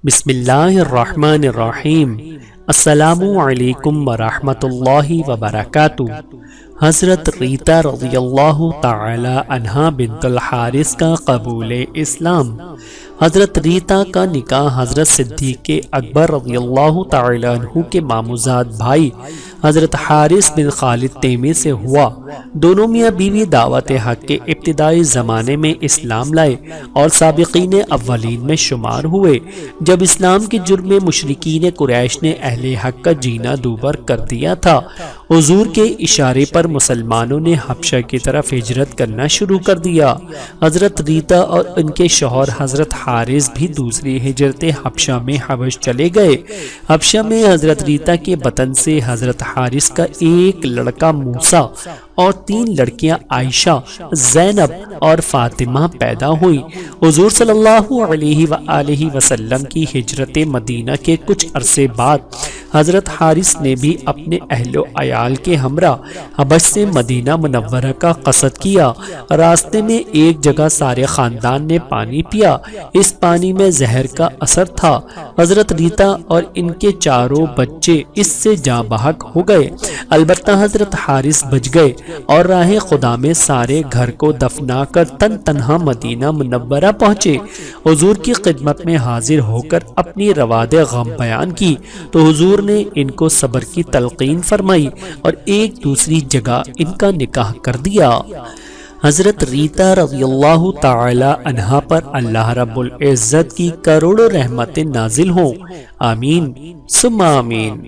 بسم اللہ الرحمن الرحیم۔ السلام علیکم ورحمۃ اللہ وبرکاتہ۔ حضرت ریتا رضی اللہ تعالی عنہا بنت الحارث کا قبول اسلام۔ حضرت ریتا کا نکاح حضرت صدیق اکبر رضی اللہ تعالی عنہ کے ماموزاد بھائی حضرت حارث بن خالد تیمی سے ہوا۔ دونوں میاں بیوی دعوت حق کے ابتدائی زمانے میں اسلام لائے اور سابقین اولین میں شمار ہوئے۔ جب اسلام کے جرم میں مشرکین قریش نے اہل حق کا جینا دوبر کر دیا تھا، حضور کے اشارے پر مسلمانوں نے حبشہ کی طرف ہجرت کرنا شروع کر دیا۔ حضرت ریتا اور ان کے شوہر حضرت حارث بھی دوسری ہجرت حبشہ میں حبش چلے گئے۔ حبشہ میں حضرت ریتا کے بطن سے حضرت حارث کا ایک لڑکا موسیٰ اور 3 لڑکیاں عائشہ، زینب اور فاطمہ پیدا ہوئی۔ حضور صلی اللہ علیہ وآلہ وسلم کی ہجرت مدینہ کے کچھ عرصے بعد حضرت حارث نے بھی اپنے اہل و عیال کے ہمراہ حبش سے مدینہ منورہ کا قصد کیا۔ راستے میں ایک جگہ سارے خاندان نے پانی پیا۔ اس پانی میں زہر کا اثر تھا۔ حضرت ریتا اور ان کے چاروں بچے اس سے جاں بحق ہو گئے، البتہ حضرت حارث بچ گئے اور راہ خدا میں سارے گھر کو دفنا کر تنہا مدینہ منورہ پہنچے۔ حضور کی خدمت میں حاضر ہو کر اپنی رواد غم بیان کی تو حضور نے ان کو صبر کی تلقین فرمائی اور ایک دوسری جگہ ان کا نکاح کر دیا۔ حضرت ریتا رضی اللہ تعالی عنہا پر اللہ رب العزت کی کروڑوں رحمتیں نازل ہوں، آمین ثم آمین۔